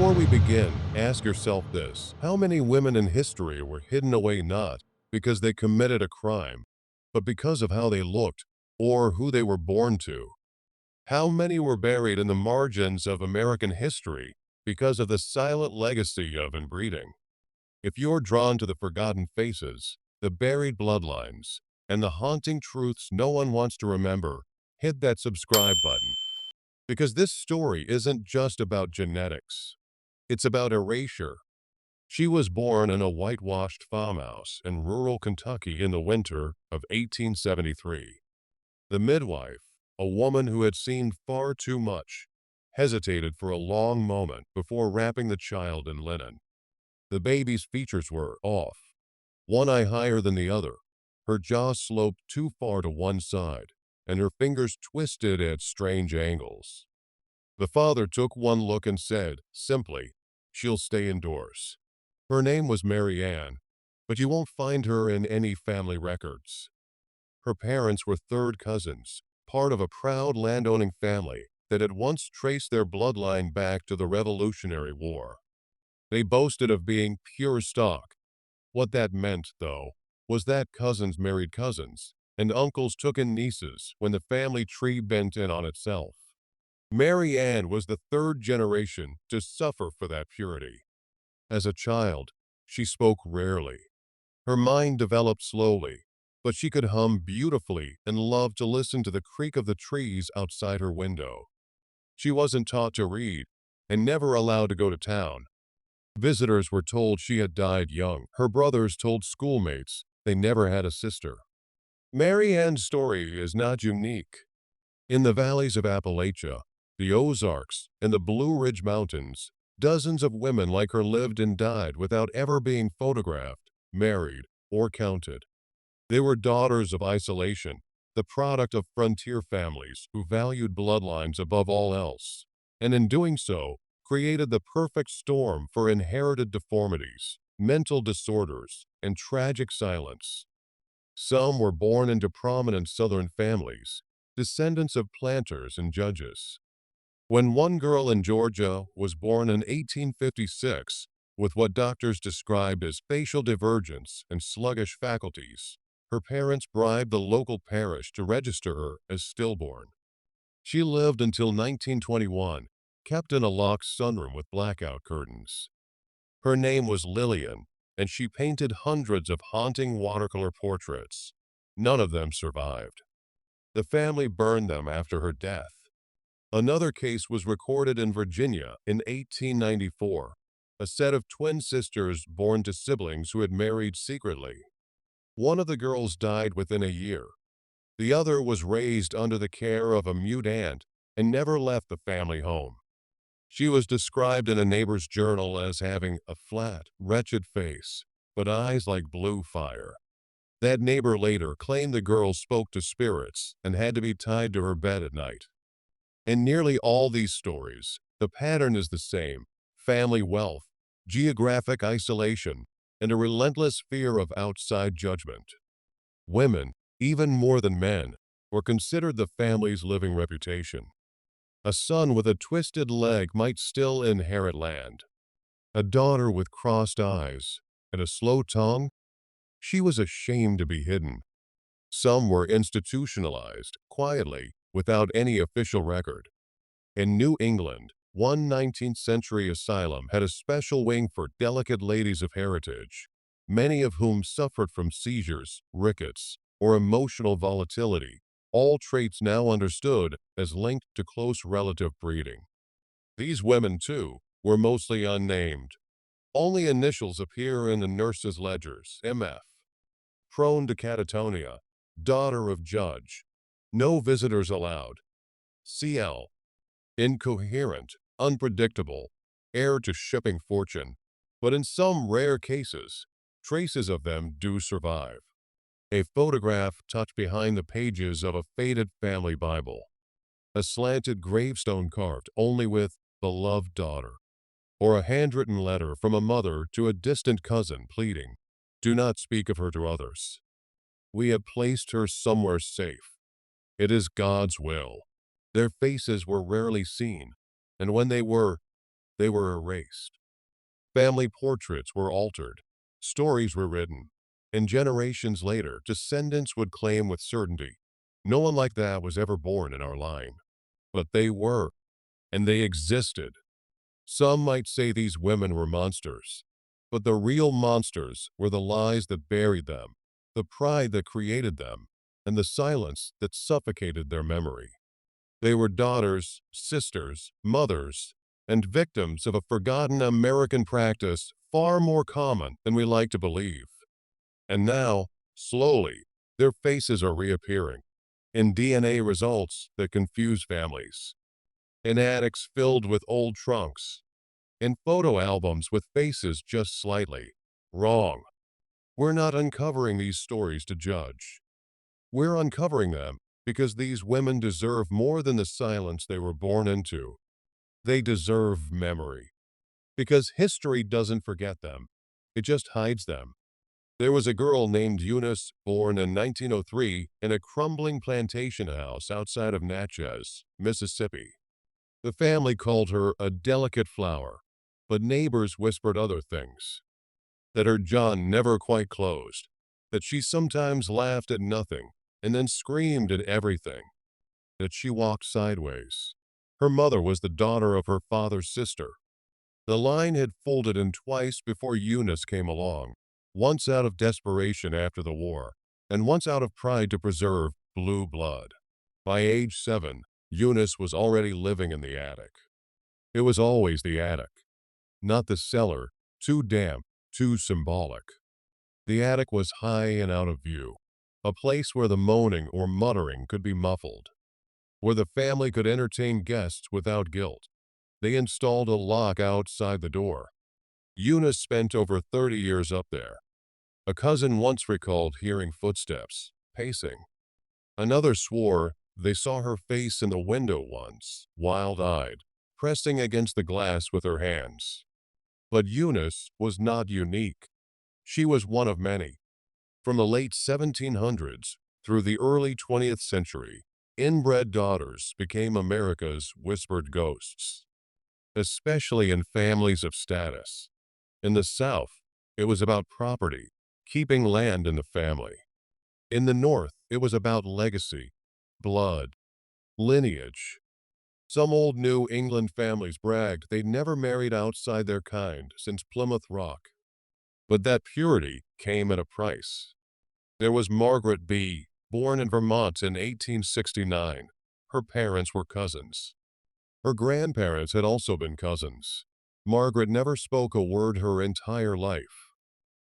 Before we begin, ask yourself this: how many women in history were hidden away not because they committed a crime, but because of how they looked or who they were born to? How many were buried in the margins of American history because of the silent legacy of inbreeding? If you're drawn to the forgotten faces, the buried bloodlines, and the haunting truths no one wants to remember, hit that subscribe button. Because this story isn't just about genetics. It's about erasure. She was born in a whitewashed farmhouse in rural Kentucky in the winter of 1873. The midwife, a woman who had seen far too much, hesitated for a long moment before wrapping the child in linen. The baby's features were off, one eye higher than the other. Her jaw sloped too far to one side, and her fingers twisted at strange angles. The father took one look and said, simply, "She'll stay indoors." Her name was Maryanne, but you won't find her in any family records. Her parents were third cousins, part of a proud landowning family that had once traced their bloodline back to the Revolutionary War. They boasted of being pure stock. What that meant, though, was that cousins married cousins, and uncles took in nieces when the family tree bent in on itself. Maryanne was the third generation to suffer for that purity. As a child, she spoke rarely. Her mind developed slowly, but she could hum beautifully and loved to listen to the creak of the trees outside her window. She wasn't taught to read and never allowed to go to town. Visitors were told she had died young. Her brothers told schoolmates they never had a sister. Maryanne's story is not unique. In the valleys of Appalachia, the Ozarks, and the Blue Ridge Mountains, dozens of women like her lived and died without ever being photographed, married, or counted. They were daughters of isolation, the product of frontier families who valued bloodlines above all else, and in doing so, created the perfect storm for inherited deformities, mental disorders, and tragic silence. Some were born into prominent Southern families, descendants of planters and judges. When one girl in Georgia was born in 1856 with what doctors described as facial divergence and sluggish faculties, her parents bribed the local parish to register her as stillborn. She lived until 1921, kept in a locked sunroom with blackout curtains. Her name was Lillian, and she painted hundreds of haunting watercolor portraits. None of them survived. The family burned them after her death. Another case was recorded in Virginia in 1894, a set of twin sisters born to siblings who had married secretly. One of the girls died within a year. The other was raised under the care of a mute aunt and never left the family home. She was described in a neighbor's journal as having a flat, wretched face, but eyes like blue fire. That neighbor later claimed the girl spoke to spirits and had to be tied to her bed at night. In nearly all these stories, the pattern is the same: family wealth, geographic isolation, and a relentless fear of outside judgment. Women, even more than men, were considered the family's living reputation. A son with a twisted leg might still inherit land. A daughter with crossed eyes and a slow tongue, she was ashamed to be hidden. Some were institutionalized, quietly, without any official record. In New England, one 19th-century asylum had a special wing for delicate ladies of heritage, many of whom suffered from seizures, rickets, or emotional volatility, all traits now understood as linked to close relative breeding. These women, too, were mostly unnamed. Only initials appear in the nurses' ledgers: MF. Prone to catatonia, daughter of judge. No visitors allowed. CL. Incoherent, unpredictable, heir to shipping fortune. But in some rare cases, traces of them do survive. A photograph tucked behind the pages of a faded family Bible. A slanted gravestone carved only with "beloved daughter." Or a handwritten letter from a mother to a distant cousin pleading, "Do not speak of her to others. We have placed her somewhere safe. It is God's will." Their faces were rarely seen, and when they were, they were erased. Family portraits were altered, stories were written, and generations later, descendants would claim with certainty, no one like that was ever born in our line. But they were, and they existed. Some might say these women were monsters, but the real monsters were the lies that buried them, the pride that created them, and the silence that suffocated their memory. They were daughters, sisters, mothers, and victims of a forgotten American practice far more common than we like to believe. And now, slowly, their faces are reappearing in DNA results that confuse families, in attics filled with old trunks, in photo albums with faces just slightly wrong. We're not uncovering these stories to judge. We're uncovering them because these women deserve more than the silence they were born into. They deserve memory. Because history doesn't forget them, it just hides them. There was a girl named Eunice, born in 1903 in a crumbling plantation house outside of Natchez, Mississippi. The family called her a delicate flower, but neighbors whispered other things. That her jaw never quite closed, that she sometimes laughed at nothing and then screamed at everything, that she walked sideways. Her mother was the daughter of her father's sister. The line had folded in twice before Eunice came along, once out of desperation after the war, and once out of pride to preserve blue blood. By age 7, Eunice was already living in the attic. It was always the attic, not the cellar, too damp, too symbolic. The attic was high and out of view, a place where the moaning or muttering could be muffled, where the family could entertain guests without guilt. They installed a lock outside the door. Eunice spent over 30 years up there. A cousin once recalled hearing footsteps, pacing. Another swore they saw her face in the window once, wild-eyed, pressing against the glass with her hands. But Eunice was not unique. She was one of many. From the late 1700s through the early 20th century, inbred daughters became America's whispered ghosts, especially in families of status. In the South, it was about property, keeping land in the family. In the North, it was about legacy, blood, lineage. Some old New England families bragged they'd never married outside their kind since Plymouth Rock. But that purity came at a price. There was Margaret B., born in Vermont in 1869. Her parents were cousins. Her grandparents had also been cousins. Margaret never spoke a word her entire life.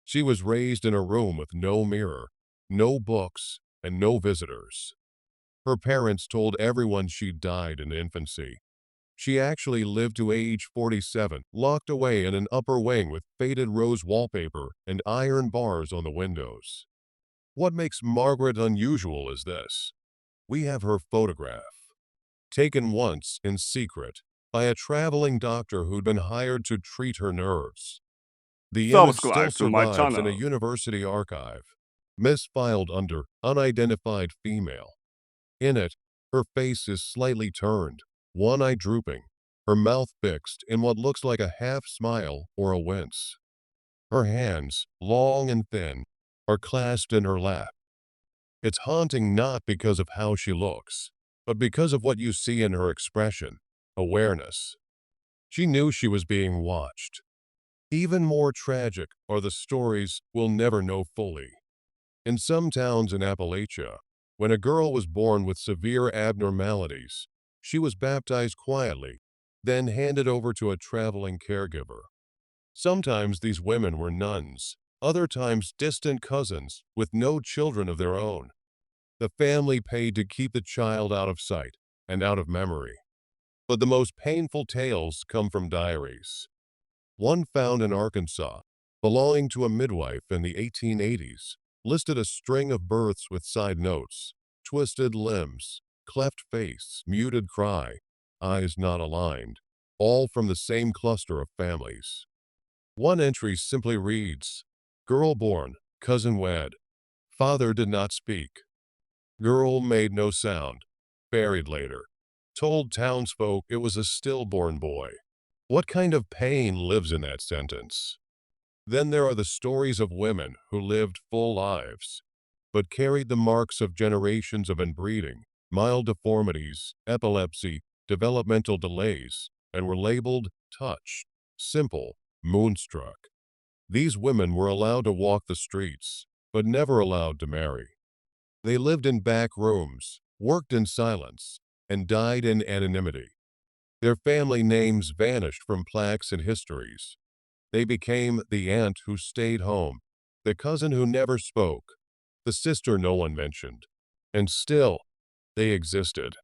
She was raised in a room with no mirror, no books, and no visitors. Her parents told everyone she died in infancy. She actually lived to age 47, locked away in an upper wing with faded rose wallpaper and iron bars on the windows. What makes Margaret unusual is this. We have her photograph, taken once in secret by a traveling doctor who'd been hired to treat her nerves. The image still Subscribe to my survives in a channel. university archive, misfiled under unidentified female. In it, her face is slightly turned, one eye drooping, her mouth fixed in what looks like a half smile or a wince. Her hands, long and thin, are clasped in her lap. It's haunting not because of how she looks, but because of what you see in her expression, awareness. She knew she was being watched. Even more tragic are the stories we'll never know fully. In some towns in Appalachia, when a girl was born with severe abnormalities, she was baptized quietly, then handed over to a traveling caregiver. Sometimes these women were nuns, other times distant cousins with no children of their own. The family paid to keep the child out of sight and out of memory. But the most painful tales come from diaries. One found in Arkansas, belonging to a midwife in the 1880s, listed a string of births with side notes, twisted limbs, cleft face, muted cry, eyes not aligned, all from the same cluster of families. One entry simply reads, "Girl born, cousin wed, father did not speak. Girl made no sound, buried later. Told townsfolk it was a stillborn boy." What kind of pain lives in that sentence? Then there are the stories of women who lived full lives, but carried the marks of generations of inbreeding, mild deformities, epilepsy, developmental delays, and were labeled touched, simple, moonstruck. These women were allowed to walk the streets, but never allowed to marry. They lived in back rooms, worked in silence, and died in anonymity. Their family names vanished from plaques and histories. They became the aunt who stayed home, the cousin who never spoke, the sister no one mentioned. And still, they existed.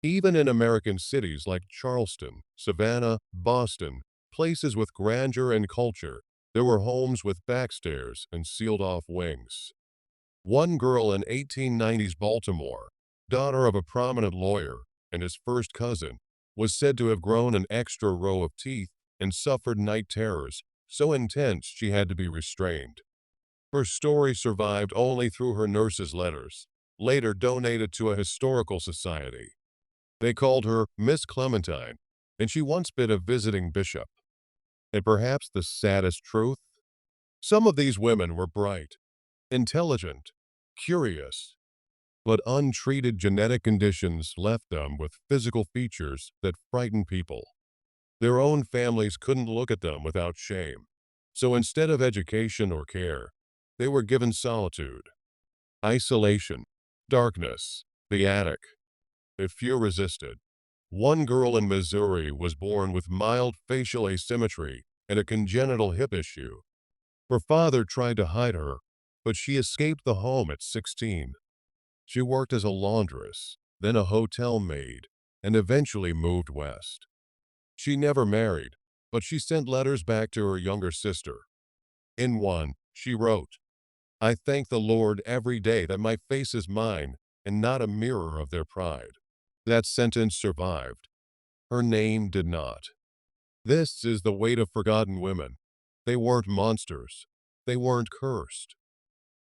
Even in American cities like Charleston, Savannah, Boston, places with grandeur and culture, there were homes with backstairs and sealed-off wings. One girl in 1890s Baltimore, daughter of a prominent lawyer and his first cousin, was said to have grown an extra row of teeth and suffered night terrors so intense she had to be restrained. Her story survived only through her nurse's letters, later donated to a historical society. They called her Miss Clementine, and she once been a visiting bishop. And perhaps the saddest truth? Some of these women were bright, intelligent, curious, but untreated genetic conditions left them with physical features that frightened people. Their own families couldn't look at them without shame. So instead of education or care, they were given solitude, isolation, darkness, the attic. If few resisted. One girl in Missouri was born with mild facial asymmetry and a congenital hip issue. Her father tried to hide her, but she escaped the home at 16. She worked as a laundress, then a hotel maid, and eventually moved west. She never married, but she sent letters back to her younger sister. In one, she wrote, "I thank the Lord every day that my face is mine and not a mirror of their pride." That sentence survived. Her name did not. This is the weight of forgotten women. They weren't monsters. They weren't cursed.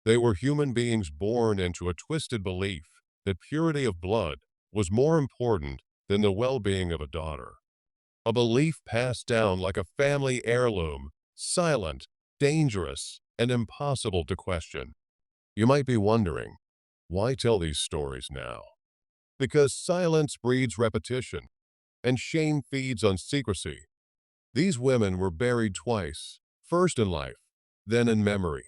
They were human beings born into a twisted belief that purity of blood was more important than the well-being of a daughter. A belief passed down like a family heirloom, silent, dangerous, and impossible to question. You might be wondering, why tell these stories now? Because silence breeds repetition, and shame feeds on secrecy. These women were buried twice, first in life, then in memory.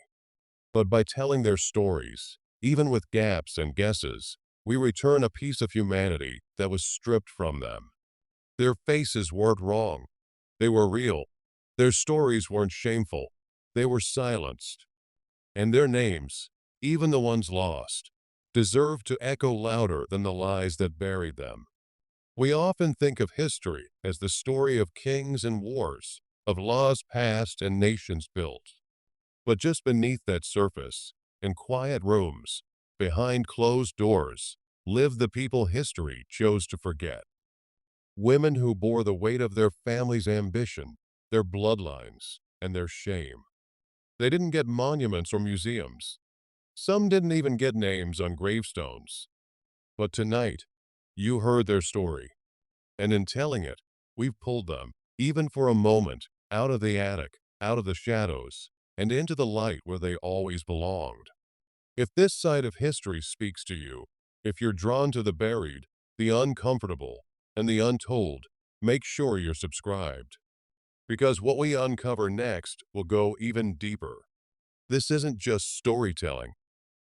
But by telling their stories, even with gaps and guesses, we return a piece of humanity that was stripped from them. Their faces weren't wrong. They were real. Their stories weren't shameful. They were silenced. And their names, even the ones lost, deserve to echo louder than the lies that buried them. We often think of history as the story of kings and wars, of laws passed and nations built. But just beneath that surface, in quiet rooms, behind closed doors, lived the people history chose to forget. Women who bore the weight of their family's ambition, their bloodlines, and their shame. They didn't get monuments or museums. Some didn't even get names on gravestones. But tonight, you heard their story. And in telling it, we've pulled them, even for a moment, out of the attic, out of the shadows, and into the light where they always belonged. If this side of history speaks to you, if you're drawn to the buried, the uncomfortable, and the untold, make sure you're subscribed. Because what we uncover next will go even deeper. This isn't just storytelling.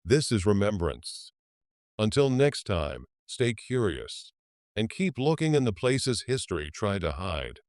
This is remembrance. Until next time, stay curious and keep looking in the places history tried to hide.